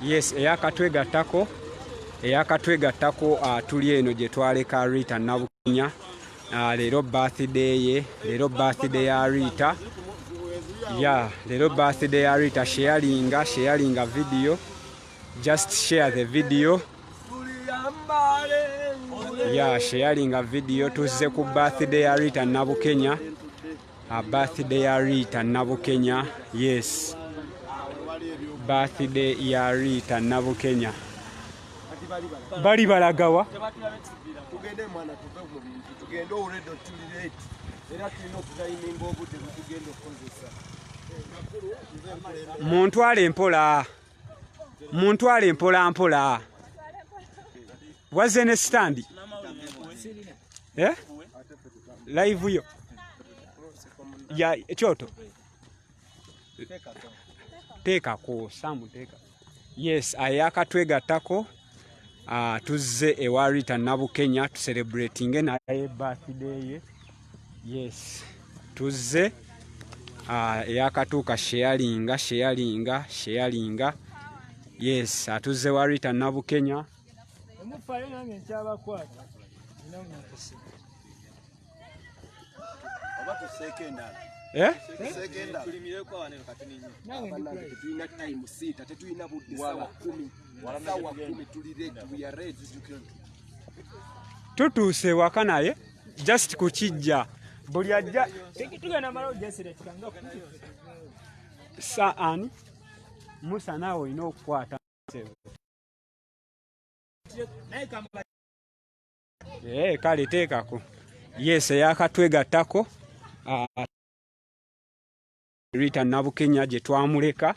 Yes, eyakatwegattako tuli eno gye twaleka Rita Nabukenya. Leero birthday ya Rita. Leero birthday ya Rita. Sharinga video. Just share the video. Sharinga video. Tuzze ku birthday ya Rita Nabukenya. Birthday ya Rita Nabukenya. Yes. Birthday ya Rita Nabukenya. Bali balagawa. Tugende mwana tuve mu bintu. Tugende already tulirate. Era tulina okuzayiminga obudde butugenda okukozesa. Muntwale mpola. Wazene stand. Live yo. Ya choto. Teka ko samu teka. Yes, ayakatwegattako. Tuzze ewa Rita Nabukenya to celebrating naye birthday. Yes. Tuzze eyakatuuka sharinga. Yes, atuzze wa Rita Nabukenya. Tutuuse waka naye just kukijja buli ajja saani Musa naawe olina okukwata kale teekako. Yes, eyakatwegattako Rita Nabukenya gye twamuleka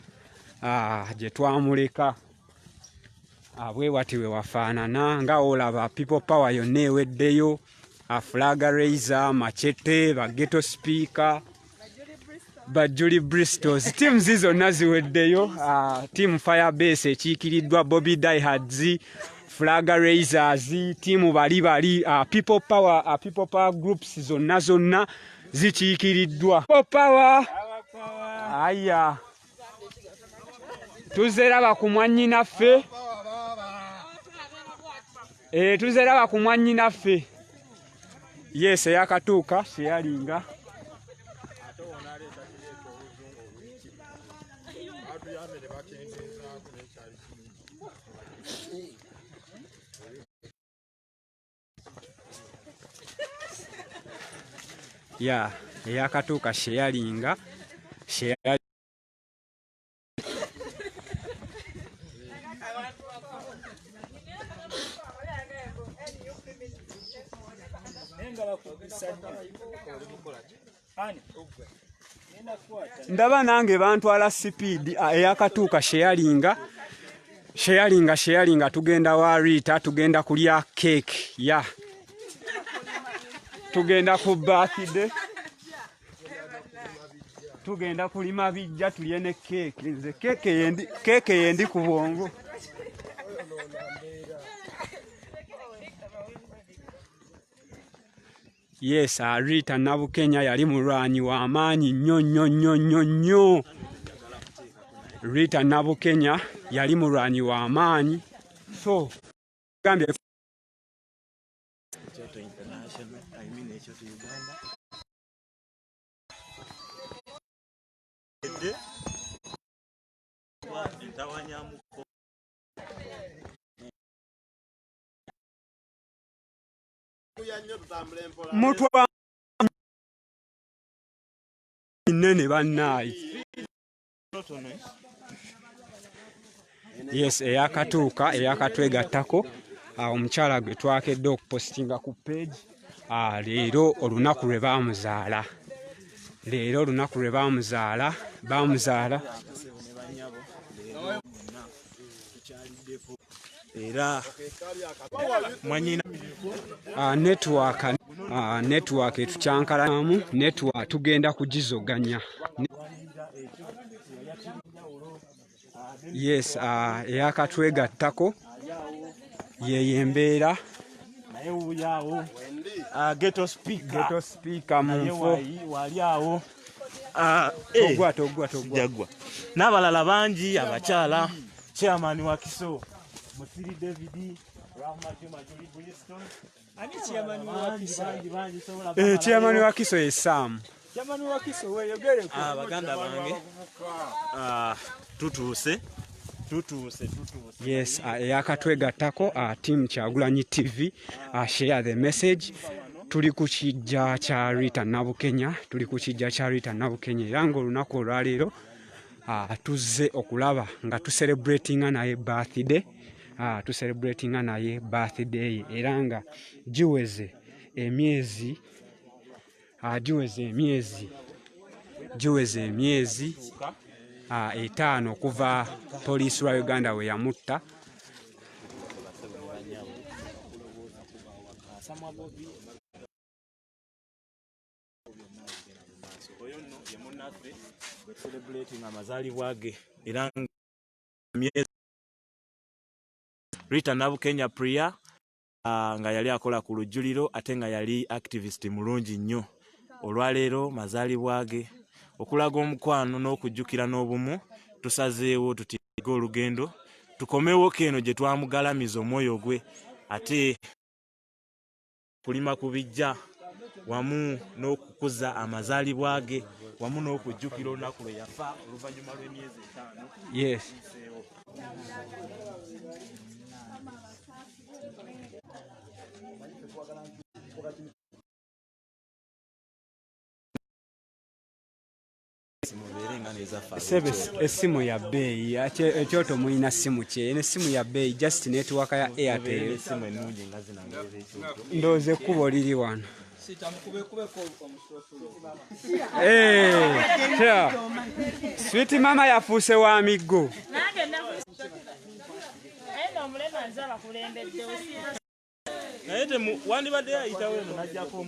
bwe wati we wafaanana nga olaba people power yonna eweddeyo. Flag raiser, Machete, ba ghetto speaker, ba Julie Bristols. Teams zonna ziweddeyo. Team Firebase ekiikiriddwa Bobby Diehards, Flag Raisers, team bali people power groups zonna zikiikiriddwa. People power. Aya. Tuzeraba ku mwannyinaffe. Tuzeraba ku mwannyinaffe. Yes, eyakatuuka sharinga. Eyakatuuka sharinga. Ndaba nange bantwala speed. Eyakatuuka sharinga. Tugenda wa Rita, tugenda kulya cake. Tugenda ku birthday. Tugenda kulima bijja tulye ne cake. Nze cake yendi ku bwongo. Yes, Rita Nabukenya yali mulwanyi wa maanyi nnyo. Rita Nabukenya yali mulwanyi wa maanyi. So gambye mutwa nene bannayi. Yes, eyakatwegattako omukyala gwe twakedde okupostinga ku page. Leero olunaku lwe baamuzaala. Era mwanyina network etukyankalamu. Network tugenda kugizoganya. Yes, eyakatwegattako yeyembeera naye wuyawo ghetto speaker munfo wali awo Jagwa. N'abalala bangi abakyala chairman wa Kiso Musiri David chairman wa Kiso ye Sam. Chairman wa Kiso weyogere ku baganda bange tutuuse. Yes, yakatwegattako team Kyagulanyi TV share the message. Tuli ku kijja kya Rita Nabukenya, era ng'olunaku olwaleero tuzze okulaba nga tucelebratinga naye birthday, era nga giweze emyezi 5 okuva poliisi wa Uganda we yamutta. Celebrating amazaalibwa ge era Rita Nabukenya Priya nga yali akola ku lujjuliro ate nga yali activist mulungi nnyo. Olwaleero mazaalibwa ge okulaga omukwano n'okujjukira n'obumu tusazeewo tutiga olugendo tukomewo keno gye twamugalamiza omwoyo gwe ate kulima ku bijja wamu n'okukuza amazaalibwa ge wamu n'okujjukira olunaku lwe yafa oluvannyuma lw'emyezi 5. Yes. Essimu ya bbeeyi ekyoto mulina simu kye n'essimu ya bbeeyi just network ya Airtel ndooze ekkubo liri wano. Sweet mama yafuuse wa miggo. naye wandibadde ayitawo eno n'ajjako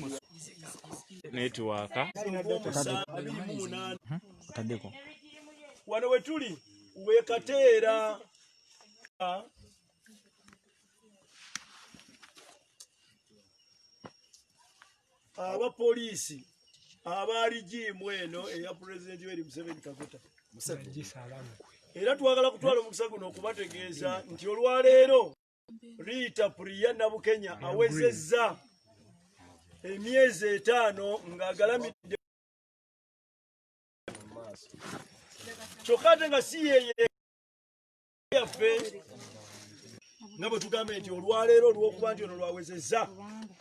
netiwaaka wano we tuli wekateera abapoliisi abaali jiimu eno eya Pulezidenti Yoweri Museveni Kaguta era twagala kutwala omukisa guno okubategeeza nti olwaleero Rita Priya Nabukenya awezezza emyezi 5 ng'agalamidde kyokka ate nga si yeye yaffe nga bwe tugambe nti olwaleero olw'okuba nti ono lwawezezza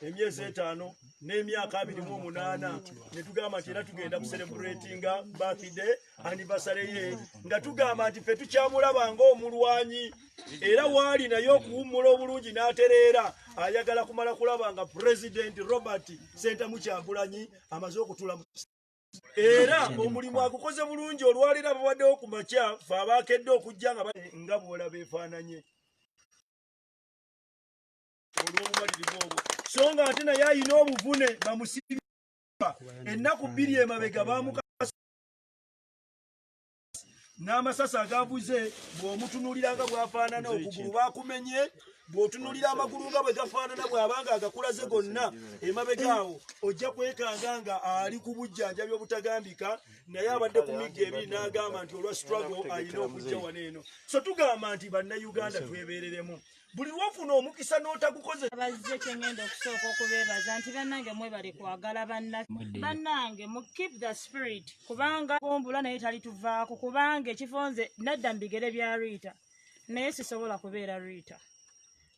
emyezi 5 n'emyaka 28 ne tugamba nti era tugenda kucelebratinga birthday anniversary ye nga tugamba nti ffe tukyamulaba ng'omulwanyi era waali naye okuwummula obulungi n'atereera ayagala kumala kulaba nga President Robert Ssentamu Kyagulanyi amaze okutula era omulimu agukoze bulungi olwaleero ababaddewo ku makya ffe abaakedde okujja nga bw'olaba efaananye olw'obumalirivu obwo so nga ate naye ayina obuvune bamusibye ennaku 2 emabega baamukasa n'amasasi agavuze bw'omutunuulira nga bw'afaanana okugulu baakumenye bw'otunuulira amagulu nga bwe gafaanana bw'abanga agakulaze gonna emabega awo ojja kwekanga nga ali ku bujjanjabi obutagambika naye abadde ku migga 2 n'agamba nti olwa struggle ayina okujja wano eno so tugamba nti bannayuganda twebeereremu buli lwofuna omukisa n'otagukoze bazze kyengenda okusooka okubeebaza nti bannange mwebale kwagala bannange mu keep the spirit kubanga bombula naye talituvaako kubanga ekifonze nadda mu bigere bya Rita naye sisobola kubeera Rita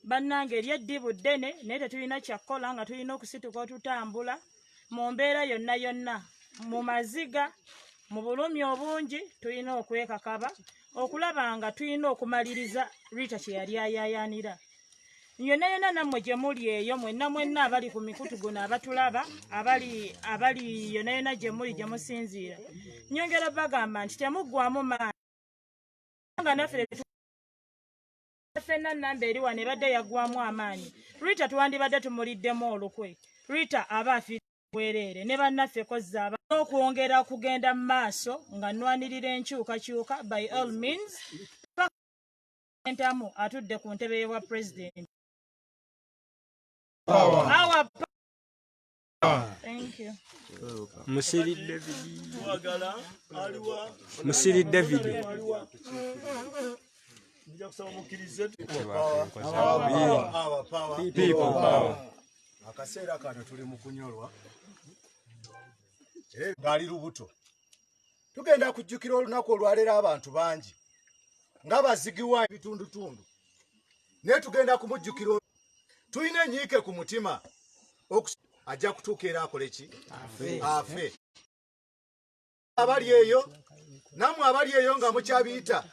bannange eryeddibu ddene naye tetulina kyakkola nga tulina okusituka tutambula mu mbeera yonna mu maziga mu bulumi obungi tulina okwekakaba okulaba nga tulina okumaliriza Rita kye yali ayaayaanira yonna nammwe gye muli eyo mwenna abali ku mikutu guno abatulaba abali yonna gye muli gye musinziira nyongera bagamba nti temuggwamu maanyi nga naffe ffenna nnamba eri wano ebadde yaggwamu amaanyi Rita twandibadde tumuliddemu olukwe Rita aba afiire bwereere ne bannaffe kozza n'okwongera kugenda mu maaso nga nnwanirira enkyukakyuka by all means Ssentamu atudde ku ntebe y'obwa President. Thank you. Musiri David. Twagala aliwa Musiri David. Nja kusaba mukkirize People power. Akaseera kano tuli mu kunyolwa ngali lubuto tugenda kujjukira olunaku olwaleero abantu bangi nga bazigiwa ebitundutundu naye tugenda kumujjukira tulina enyiike ku mutima ajja kutuuka era akole ki afe abali eyo nammwe abali eyo nga mukyabiyita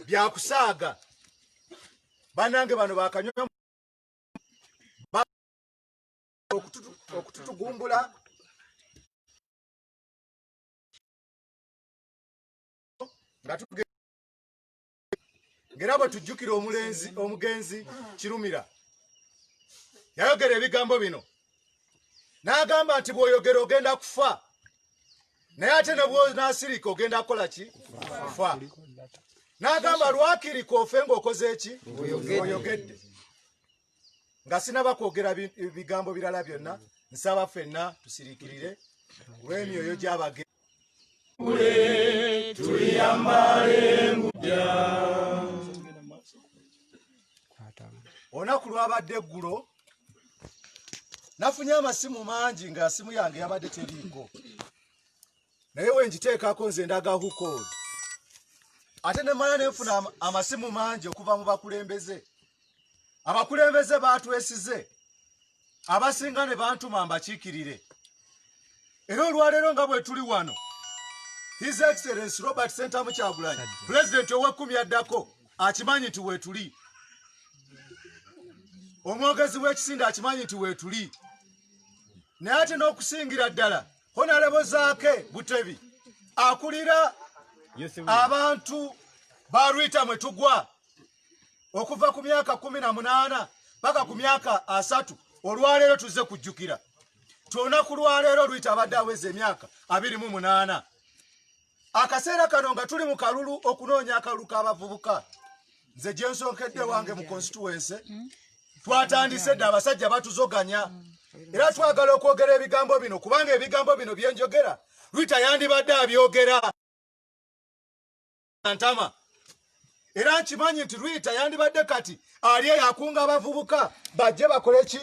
byakusaaga bannange bano bakanywa okututugumbula nga ngera bwe tujjukira omugenzi Kirumira yayogera ebigambo bino n'agamba nti bw'oyogera ogenda kufa naye ate ne bw'onaasirika ogenda kukola ki kufa n'agamba lwakirika ofe ng'okoze eki oyogedde nga sinaba kwogera ebigambo birala byonna nsaba ffenna tusiriikirire olw'emyoyo gy'abage olunaku lwabadde eggulo nafunye amasimu mangi nga simu yange yabadde teriiko naye wengiteekako nze ndaga hukol ate nemala nenfuna amasimu mangi okuva mu bakulembeze abakulembeze batwesize abasinga ne bantuma mbakiikirire era olwaleero nga bwe tuli wano His Excellency Robert Sentamu Kyagulanyi President ow'ekkumi addako akimanyi nti weetuli omwogezi w'ekisinde akimanyi nti weetuli naye ate n'okusingira ddala Honorable Zaake Butebi akulira abantu ba Rwita mwe tugwa okuva ku myaka 18 paka ku myaka 3 olwaleero tuze kujjukira tuonaku lwaleero Rwita abadde aweze emyaka 28 akaseera kano nga tuli mu kalulu okunoonya akalulu k'abavubuka nze gye nsonkedde wange mu constituency twatandise dda abasajja batuzoganya era twagala okwogera ebigambo bino kubanga ebigambo bino byenjogera Rwita yandibadde abyogera Ntama era nkimanyi nti Rwita yandibadde kati ali yakunga abavubuka bajje bakole ki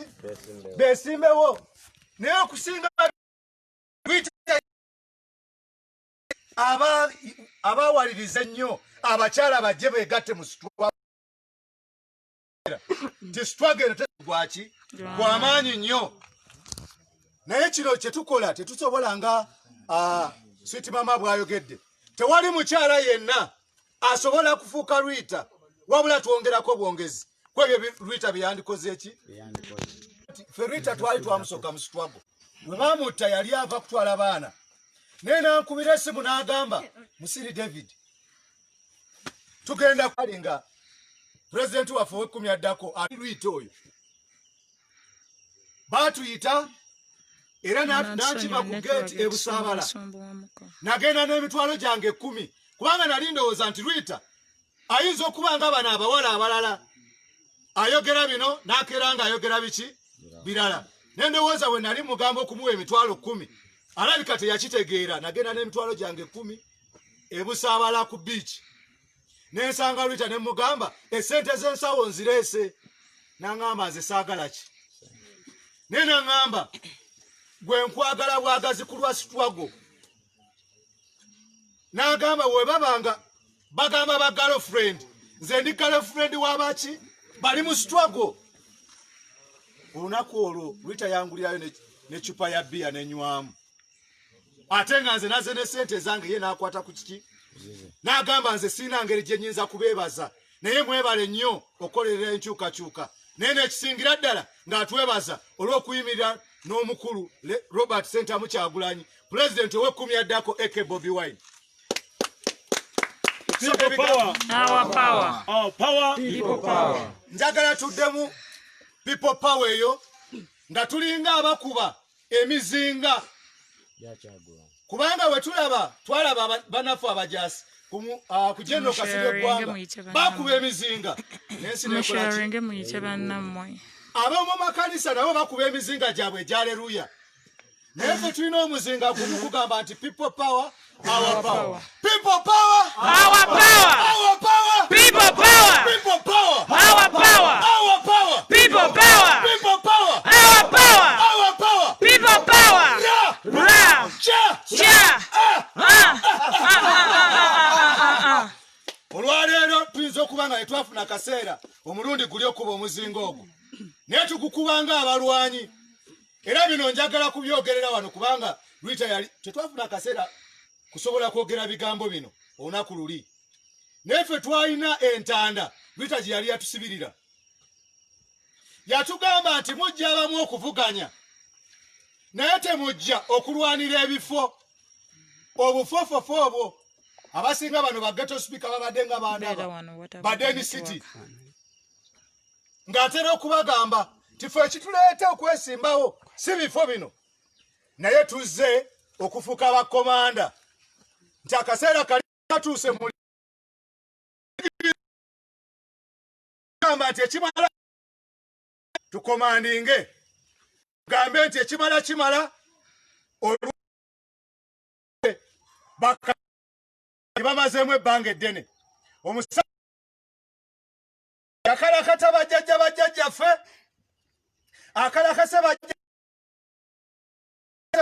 besimbewo naye okusinga Rwita abawaliriza ennyo abakyala bajje beegatte mu tisitwageno tegwaki gwamaanyi nnyo naye kino kyetukola tetusobola nga Sweet Mama bw'ayogedde tewali mukyala yenna asobola kufuuka Rwita wabula twongerako bwongezi kwebyo Rwita byeyandikoze eki ffe Rwita twali twamusooka mu sitwago bwe baamutta yali ava kutwala baana naye nankubira essimu n'agamba Musiri David tugenda kwalinga pulezidenti waffe ow'ekkumi addako ali Rwita oyo baatuyita era n'akiba ku geeti ebusaabala nagenda n'emitwalo gyange 10 kubanga nali ndowooza nti Rwita ayinza okuba nga bano abawala abalala ayogera bino n'akeera nga ayogera biki birala ne ndowooza bwe nali mugamba okumuwa emitwalo 10 alabika teyakitegeera nagenda n'emitwalo gyange 10 ebusaabala ku biiki nensanga Rwita ne mugamba essente z'ensawo nzireese n'aŋŋamba nze saagala ki naye n'aŋŋamba gwe nkwagala bwagazi ku lwa sitwago n'agamba we babanga bagamba ba girlfriend nze ndi girlfriend w'abaki bali mu sitwago olunaku olwo Rwita yangulirayo n'eccupa ya bbiya n'enywamu ate nga nze naze ne sente zange ye n'akwata ku kiki n'agamba nze siina ngeri gye nnyinza kubeebaza naye mwebale nnyo okukolerera enkyukakyuka naye n'ekisingira ddala ng'atwebaza olw'okuyimirira n'omukulu Robert Sentamu Kyagulanyi pulezidenti ow'ekkumi addako AK Bobi Wine. Njagala tuddemu people power eyo nga tulinga abakuba emizinga kubanga we twalaba banafu abajasi ku General Kasirye Gwanga bakuba emizinga ab'omu makanisa nabo bakuba emizinga gyabwe egy'aleluya Nefe tulina omuzinga gumu kugamba nti people power, our power. People power, Our power. our power. People power. People power, Our power. our power. People power. People power, Our power. our power. People power. Ra, Ra. cha, Cha. olwaleero tuyinza okuba nga netwafuna akaseera omulundi guli okuba omuzinga ogwo naye tugukubanga abalwanyi era bino njagala kubyogerera wano kubanga Rita yali tetwafuna akaseera kusobola kwogera bigambo bino olunaku luli naye ffe twalina entanda Rita gye yali yatusibirira yatugamba nti mujja abamu okuvuganya naye temujja okulwanira ebifo obufofofo obwo abasinga bano ba ghetto speaker babadde nga baana Badeni City ng'atera okubagamba tifo ekituleeta okwesimbawo si bifo bino naye tuzze okufuuka abakomanda nti akaseera kali katuuse mu gamba nti ekimala tukomandinge gambe nti ekimala kimala bamazeemu ebbanga eddene omusajja akalakata bajjajjaffe akalakase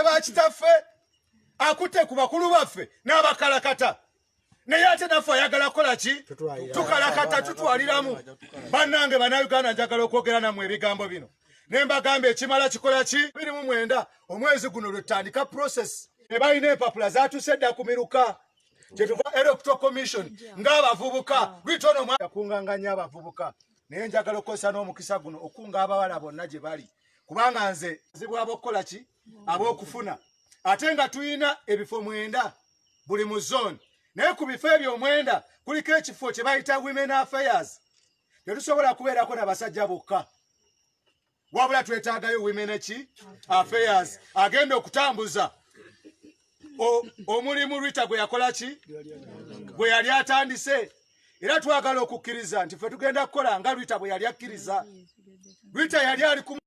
bakitaffe akutte ku bakulu baffe n'abakalakata naye ate naffe ayagala kukola ki tukalakata tutwaliramu bannange bannayuganda njagala okwogera nammwe ebigambo bino ne mbagamba ekimala kikola ki 29 omwezi guno lwetandika process ne balina empapula zatuuse edda ku miruka kyetuva electoral commission ng'abavubuka lwitono yakunganganya abavubuka naye njagala okukozesa n'omukisa guno okunga abawala bonna gye bali kubanga nze zibwa abokukola ki ab'okufuna ate nga tuyina ebifo 9 buli mu zone naye ku bifo ebyo 9 kuliko ekifo kye bayita women affairs tetusobola kubeerako n'abasajja bokka wabula twetaagayo women affairs agenda okutambuza omulimu Rita gwe yakola ki gwe yali atandise era twagala okukkiriza nti ffe tugenda kukola nga Rita bwe yali akkiriza Rita yali ali ku